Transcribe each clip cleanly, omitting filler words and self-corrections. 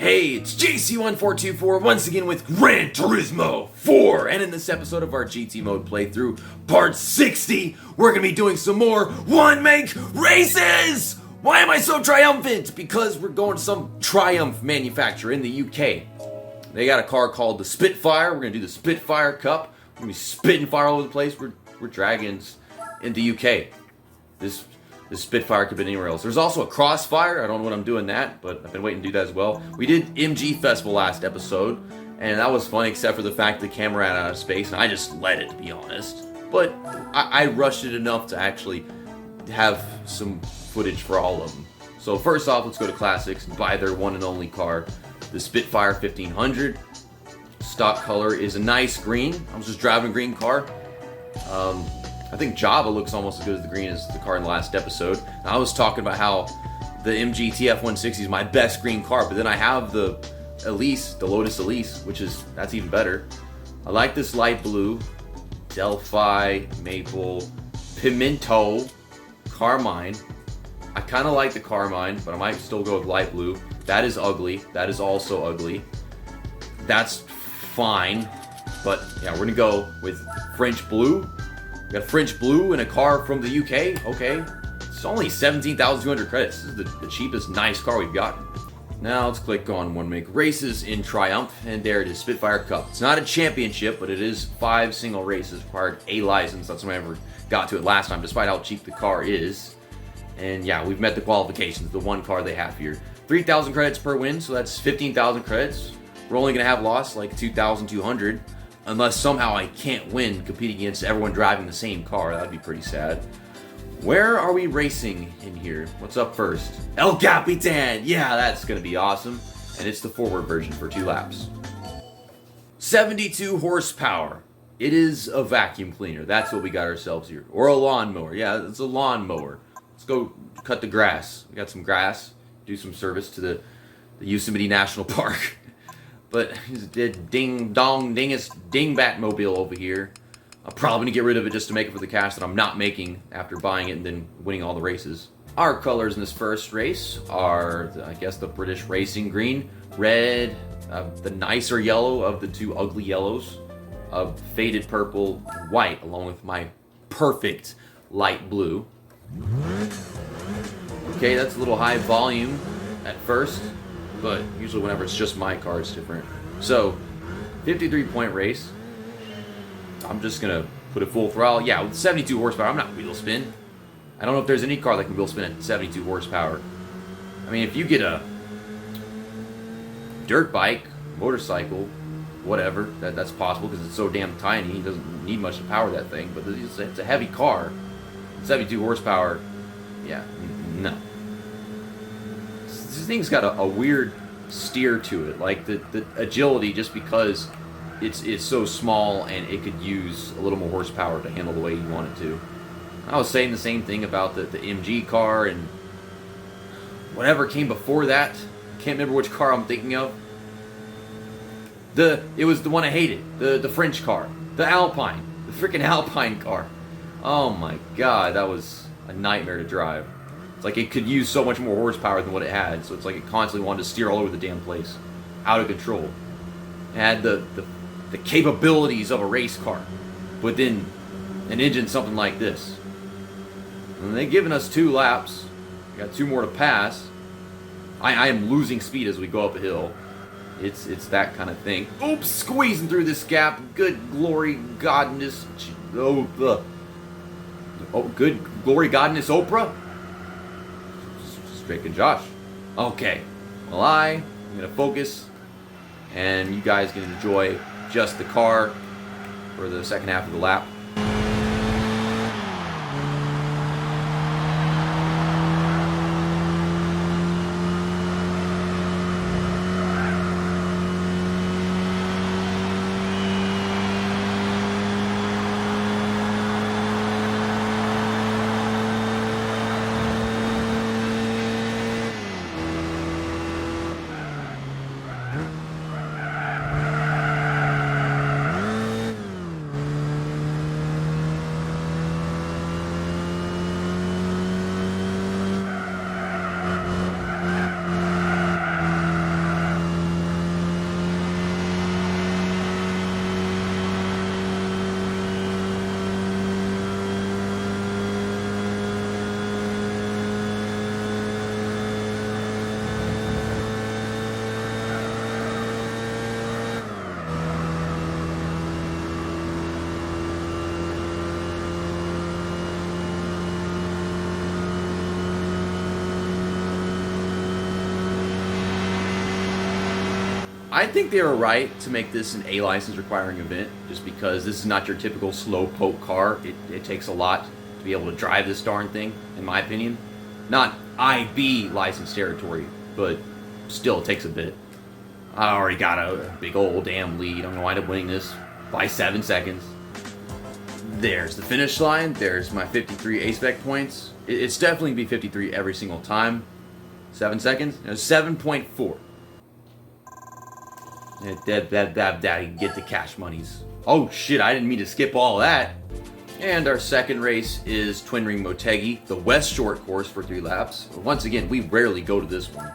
Hey, it's JC1424 once again with Gran Turismo 4, and in this episode of our GT mode playthrough, part 60, we're going to be doing some more one-make races! Why am I so triumphant? Because we're going to some Triumph manufacturer in the UK. They got a car called the Spitfire. We're going to do the Spitfire Cup. We're going to be spitting fire all over the place. We're dragons in the UK. This Spitfire could be anywhere else. There's also a Crossfire. I don't know what I'm doing that, but I've been waiting to do that as well. We did MG Festival last episode, and that was fun except for the fact the camera ran out of space, and I just let it, to be honest. But I rushed it enough to actually have some footage for all of them. So first off, let's go to Classics and buy their one and only car, the Spitfire 1500. Stock color is a nice green. I was just driving a green car. I think Java looks almost as good as the green as the car in the last episode. And I was talking about how the MG TF160 is my best green car, but then I have the Elise, the Lotus Elise, that's even better. I like this light blue, Delphi, Maple, Pimento, Carmine. I kind of like the Carmine, but I might still go with light blue. That is ugly. That is also ugly. That's fine, but yeah, we're gonna go with French blue. We got French blue in a car from the UK. Okay, it's only 17,200 credits. This is the cheapest nice car we've got. Now let's click on One Make Races in Triumph, and there it is, Spitfire Cup. It's not a championship, but it is 5 single races, required a license. That's when I ever got to it last time, despite how cheap the car is. And yeah, we've met the qualifications, the one car they have here. 3,000 credits per win, so that's 15,000 credits. We're only gonna have lost like 2,200. Unless somehow I can't win competing against everyone driving the same car. That'd be pretty sad. Where are we racing in here? What's up first? El Capitan! Yeah, that's gonna be awesome. And it's the forward version for 2 laps. 72 horsepower. It is a vacuum cleaner. That's what we got ourselves here. Or a lawnmower. Yeah, it's a lawnmower. Let's go cut the grass. We got some grass. Do some service to the Yosemite National Park. But he's a dingbat mobile over here. I'm probably gonna get rid of it just to make it for the cash that I'm not making after buying it and then winning all the races. Our colors in this first race are, I guess, the British racing green, red, the nicer yellow of the 2 ugly yellows, faded purple, white, along with my perfect light blue. Okay, that's a little high volume at first, but usually whenever it's just my car, it's different. So, 53-point race. I'm just gonna put it full throttle. Yeah, with 72 horsepower, I'm not wheel spin. I don't know if there's any car that can wheel spin at 72 horsepower. I mean, if you get a dirt bike, motorcycle, whatever, that's possible because it's so damn tiny. It doesn't need much to power that thing, but it's a heavy car. 72 horsepower, yeah, no. This thing's got a weird steer to it, like the agility, just because it's so small and it could use a little more horsepower to handle the way you want it to. I was saying the same thing about the MG car and whatever came before that. Can't remember which car I'm thinking of. It was the one I hated, the French car, the Alpine, the freaking Alpine car. Oh my god, that was a nightmare to drive. It's like it could use so much more horsepower than what it had, so it's like it constantly wanted to steer all over the damn place. Out of control. It had the capabilities of a race car, but then an engine something like this. And they've given us 2 laps. We got 2 more to pass. I am losing speed as we go up a hill. It's that kind of thing. Oops, squeezing through this gap. Good glory godness. Good glory godness Oprah. Drake and Josh. Okay, well I'm gonna focus, and you guys can enjoy just the car for the second half of the lap. I think they were right to make this an A license requiring event, just because this is not your typical slow poke car. It takes a lot to be able to drive this darn thing, in my opinion. Not IB license territory, but still it takes a bit. I already got a big old damn lead. I'm going to wind up winning this by 7 seconds. There's the finish line. There's my 53 A-Spec points. It's definitely going to be 53 every single time. 7 seconds? No, 7.4. Daddy, get the cash monies. Oh shit, I didn't mean to skip all that. And our second race is Twin Ring Motegi, the West Short course for 3 laps. Once again, we rarely go to this one.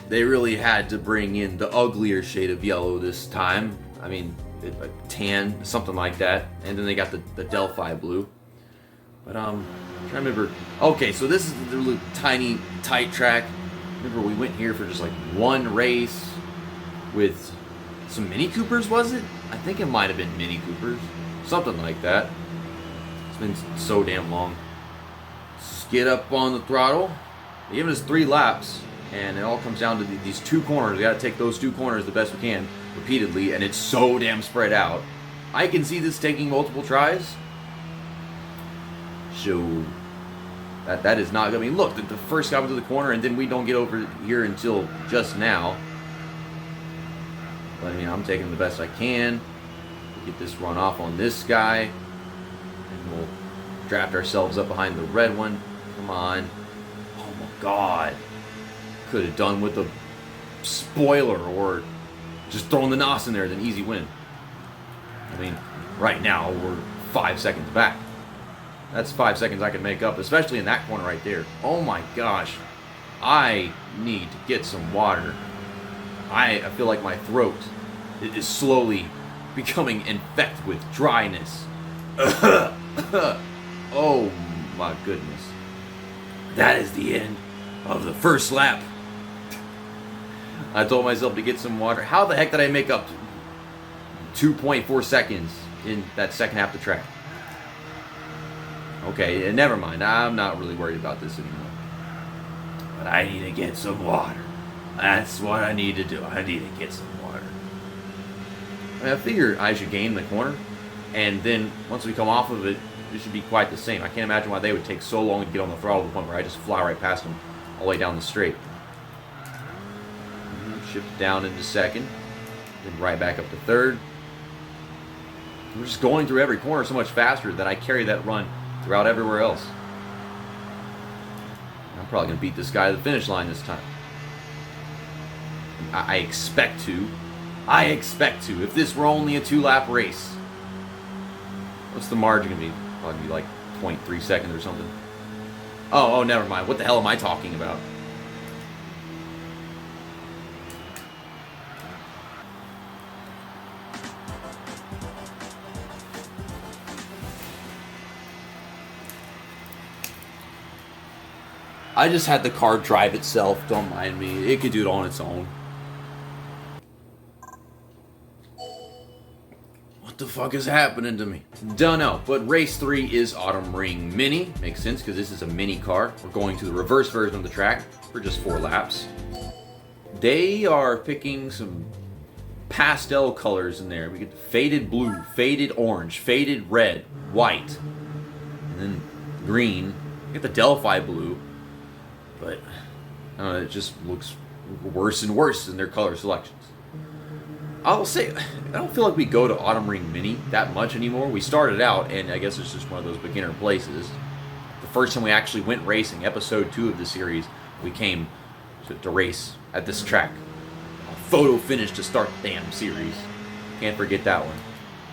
They really had to bring in the uglier shade of yellow this time. I mean, a tan, something like that. And then they got the Delphi blue. But I'm trying to remember. Okay, so this is the really tiny, tight track. Remember, we went here for just like one race with some Mini Coopers, was it? I think it might have been Mini Coopers. Something like that. It's been so damn long. Skid up on the throttle. They're giving us 3 laps, and it all comes down to these 2 corners. We gotta take those 2 corners the best we can, repeatedly, and it's so damn spread out. I can see this taking multiple tries. So that is not gonna be. Look, the first guy went to the corner, and then we don't get over here until just now. But I mean, I'm taking the best I can. Get this run off on this guy, and we'll draft ourselves up behind the red one. Come on. Oh my god. Could have done with a spoiler or just throwing the NOS in there, then easy win. I mean, right now we're 5 seconds back. That's 5 seconds I can make up, especially in that corner right there. Oh my gosh. I need to get some water. I feel like my throat is slowly becoming infected with dryness. Oh my goodness. That is the end of the first lap. I told myself to get some water. How the heck did I make up 2.4 seconds in that second half of the track? Okay, never mind. I'm not really worried about this anymore. But I need to get some water. That's what I need to do. I need to get some water. I mean, I figure I should gain the corner, and then once we come off of it, it should be quite the same. I can't imagine why they would take so long to get on the throttle to the point where I just fly right past them all the way down the straight. Shift down into second, then right back up to third. We're just going through every corner so much faster that I carry that run throughout everywhere else. I'm probably going to beat this guy to the finish line this time. I expect to. If this were only a 2-lap race. What's the margin going to be? Probably like 0.3 seconds or something. Oh, never mind. What the hell am I talking about? I just had the car drive itself. Don't mind me. It could do it on its own. What the fuck is happening to me? Don't know. But race 3 is Autumn Ring Mini. Makes sense because this is a mini car. We're going to the reverse version of the track for just 4 laps. They are picking some pastel colors in there. We get faded blue, faded orange, faded red, white, and then green. We get the Delphi blue. But I don't know, it just looks worse and worse in their color selections. I'll say, I don't feel like we go to Autumn Ring Mini that much anymore. We started out, and I guess it's just one of those beginner places. The first time we actually went racing, episode 2 of the series, we came to race at this track. A photo finish to start the damn series. Can't forget that one.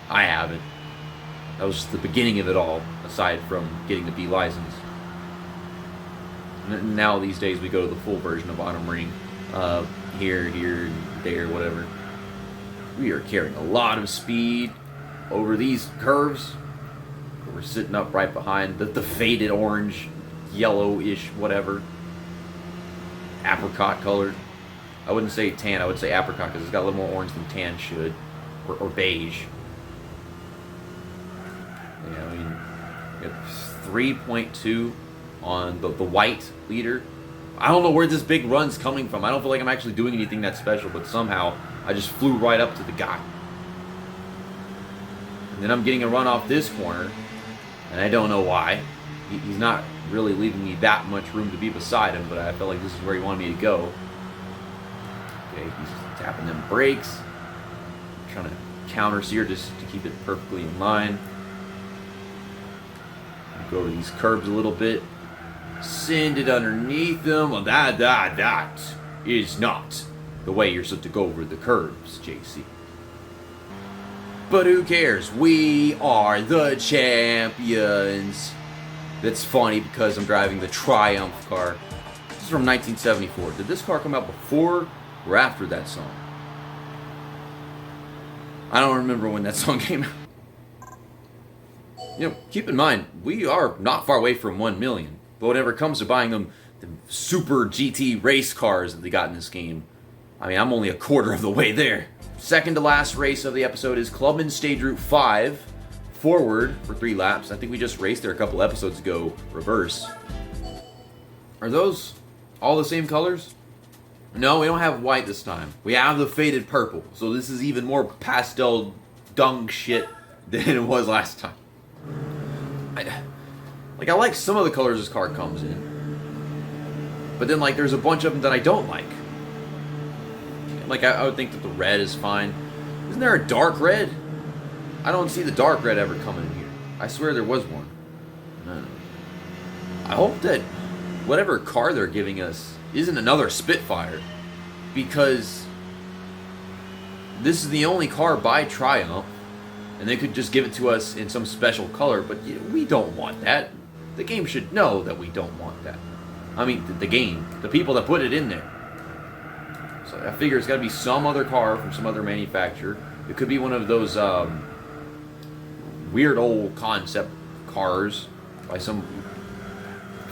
I haven't. That was just the beginning of it all, aside from getting the B license. Now these days we go to the full version of Autumn Ring. Here, there, whatever. We are carrying a lot of speed over these curves. We're sitting up right behind the faded orange, yellowish, whatever. Apricot colored. I wouldn't say tan, I would say apricot because it's got a little more orange than tan should. Or beige. Yeah, I mean, we have 3.2 on the white leader. I don't know where this big run's coming from. I don't feel like I'm actually doing anything that special, but somehow I just flew right up to the guy. And then I'm getting a run off this corner, and I don't know why. He's not really leaving me that much room to be beside him, but I felt like this is where he wanted me to go. Okay, he's tapping them brakes. I'm trying to counter steer just to keep it perfectly in line. Go over these curbs a little bit. Send it underneath them. Well, that is not the way you're supposed to go over the curbs, JC. But who cares? We are the champions. That's funny because I'm driving the Triumph car. This is from 1974. Did this car come out before or after that song? I don't remember when that song came out. You know, keep in mind, we are not far away from 1 million. But whenever it comes to buying them the super GT race cars that they got in this game, I mean, I'm only a quarter of the way there. Second to last race of the episode is Clubman Stage Route 5, forward for 3 laps. I think we just raced there a couple episodes ago, reverse. Are those all the same colors? No, we don't have white this time. We have the faded purple. So this is even more pastel dung shit than it was last time. I like some of the colors this car comes in. But then, like, there's a bunch of them that I don't like. Like, I would think that the red is fine. Isn't there a dark red? I don't see the dark red ever coming in here. I swear there was one. No. I hope that whatever car they're giving us isn't another Spitfire. Because this is the only car by Triumph. And they could just give it to us in some special color. But we don't want that. The game should know that we don't want that. I mean, the game. The people that put it in there. So I figure it's got to be some other car from some other manufacturer. It could be one of those weird old concept cars by some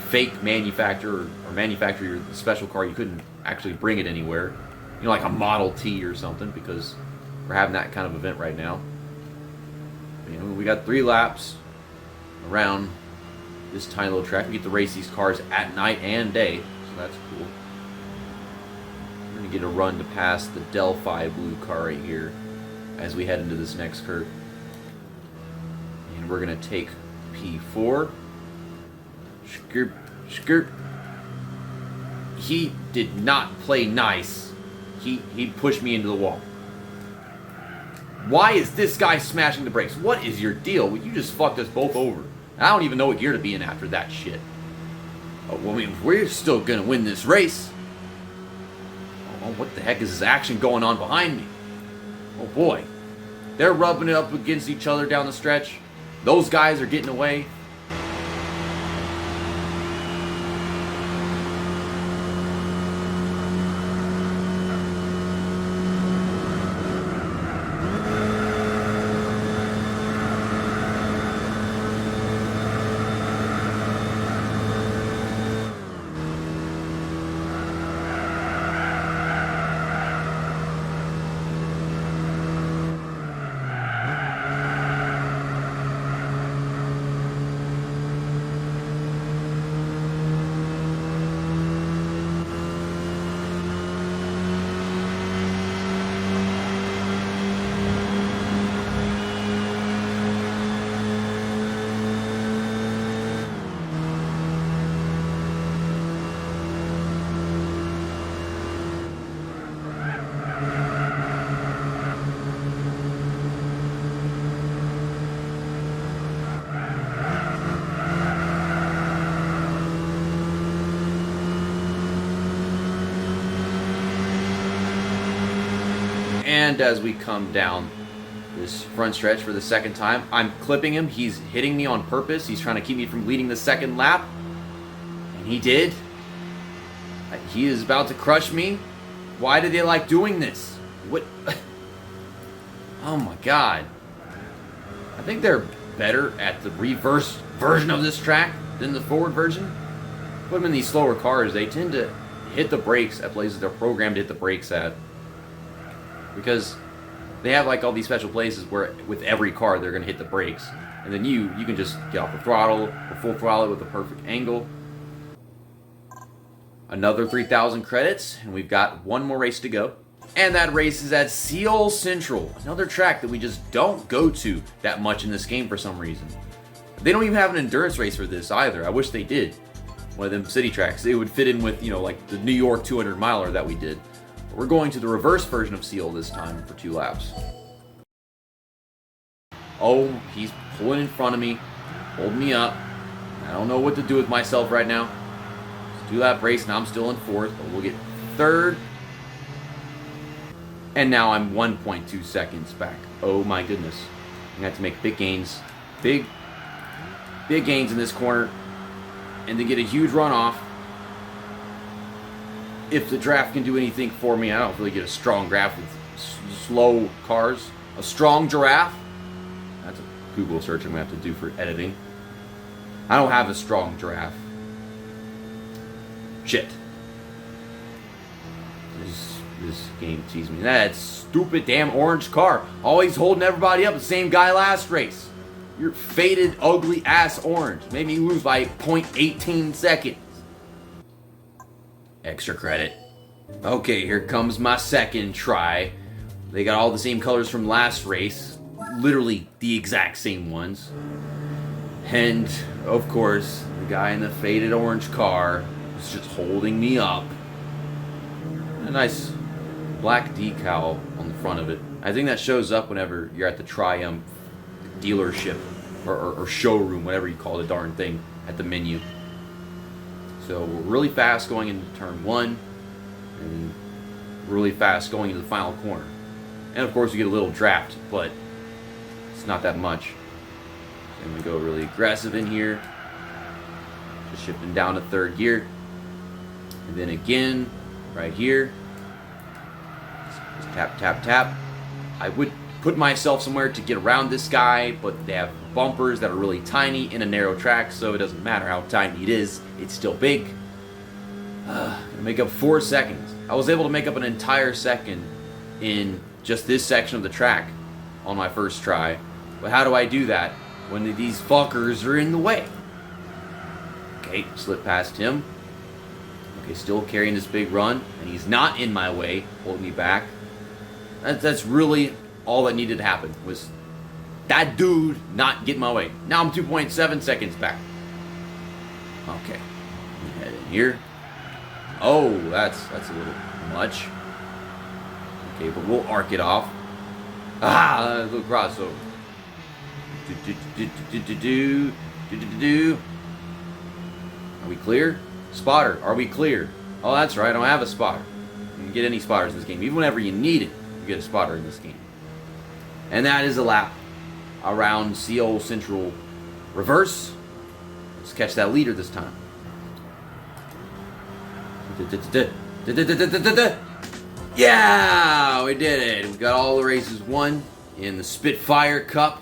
fake manufacturer or manufacturer your special car. You couldn't actually bring it anywhere. You know, like a Model T or something, because we're having that kind of event right now. You know, we got 3 laps around this tiny little track. We get to race these cars at night and day, so that's cool. We're going to get a run to pass the Delphi blue car right here as we head into this next curve. And we're going to take P4. Skirt, skirt. He did not play nice. He pushed me into the wall. Why is this guy smashing the brakes? What is your deal? You just fucked us both over. I don't even know what gear to be in after that shit. Oh, well, I mean, we're still gonna win this race. Oh, what the heck is this action going on behind me? Oh boy. They're rubbing it up against each other down the stretch. Those guys are getting away. And as we come down this front stretch for the second time, I'm clipping him. He's hitting me on purpose. He's trying to keep me from leading the second lap. And he did. He is about to crush me. Why do they like doing this? What? Oh my god. I think they're better at the reverse version of this track than the forward version. Put them in these slower cars, they tend to hit the brakes at places they're programmed to hit the brakes at. Because they have like all these special places where with every car they're going to hit the brakes. And then you can just get off the throttle or full throttle with the perfect angle. Another 3,000 credits, and we've got one more race to go. And that race is at Seal Central, another track that we just don't go to that much in this game for some reason. They don't even have an endurance race for this either. I wish they did. One of them city tracks. It would fit in with, like the New York 200 miler that we did. But we're going to the reverse version of Seal this time for 2 laps. Oh, he's pulling in front of me, holding me up. I don't know what to do with myself right now. It's a 2-lap race, and I'm still in 4th, but we'll get 3rd. And now I'm 1.2 seconds back. Oh my goodness. I'm going to have to make big gains. Big gains in this corner. And then get a huge runoff. If the draft can do anything for me, I don't really get a strong draft with slow cars. A strong giraffe? That's a Google search I'm going to have to do for editing. I don't have a strong giraffe. Shit. This game teased me. That stupid damn orange car. Always holding everybody up. The same guy last race. You're faded, ugly ass orange. Made me lose by 0.18 seconds. Extra credit. Okay, here comes my second try. They got all the same colors from last race. Literally the exact same ones. And, of course, the guy in the faded orange car is just holding me up. A nice black decal on the front of it. I think that shows up whenever you're at the Triumph dealership or showroom, whatever you call the darn thing, at the menu. So we're really fast going into turn 1 and really fast going into the final corner. And of course we get a little draft, but it's not that much. And we go really aggressive in here. Just shifting down to 3rd gear. And then again, right here. Just tap, tap, tap. I would put myself somewhere to get around this guy, but they have bumpers that are really tiny in a narrow track, so it doesn't matter how tiny it is, it's still big. Gonna make up 4 seconds. I was able to make up an entire second in just this section of the track on my first try. But how do I do that when these fuckers are in the way? Okay, slip past him. Okay, still carrying this big run, and he's not in my way, holding me back. That's really all that needed to happen, was that dude not get in my way. Now I'm 2.7 seconds back. Okay, head in here. Oh, that's a little much. Okay, but we'll arc it off. Ah, a little crossover. Are we clear? Spotter, are we clear? Oh, that's right, I don't have a spotter. You can get any spotters in this game. Even whenever you need it, you get a spotter in this game. And that is a lap around Seal Central reverse. Let's catch that leader this time. Yeah, we did it. We got all the races won in the Spitfire Cup.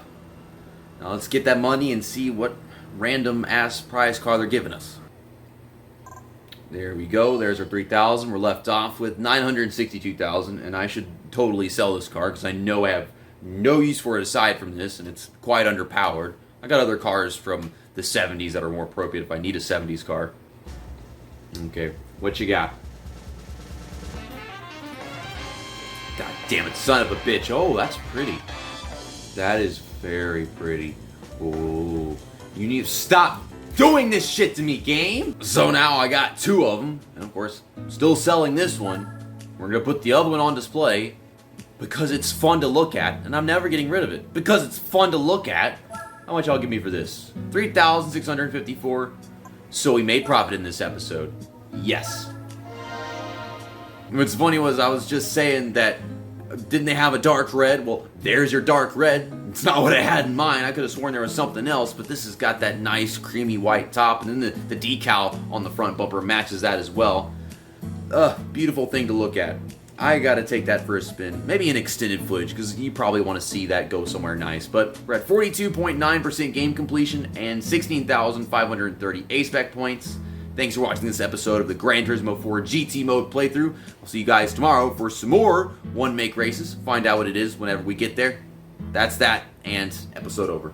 Now let's get that money and see what random ass prize car they're giving us. There we go. There's our 3,000. We're left off with 962,000, and I should totally sell this car because I know I have no use for it aside from this, and it's quite underpowered. I got other cars from the 70s that are more appropriate if I need a 70s car. Okay, what you got? God damn it, son of a bitch. Oh, that's pretty. That is very pretty. Oh, you need to stop doing this shit to me, game. So now I got 2 of them, and of course, still selling this one. We're gonna put the other one on display because it's fun to look at, and I'm never getting rid of it because it's fun to look at. How much y'all give me for this? 3,654. So we made profit in this episode. Yes. What's funny was I was just saying that, didn't they have a dark red? Well, there's your dark red. It's not what I had in mind. I could have sworn there was something else, but this has got that nice creamy white top, and then the decal on the front bumper matches that as well. Beautiful thing to look at. I gotta take that for a spin. Maybe an extended footage, because you probably want to see that go somewhere nice. But we're at 42.9% game completion and 16,530 A-Spec points. Thanks for watching this episode of the Gran Turismo 4 GT mode playthrough. I'll see you guys tomorrow for some more one-make races. Find out what it is whenever we get there. That's that, and episode over.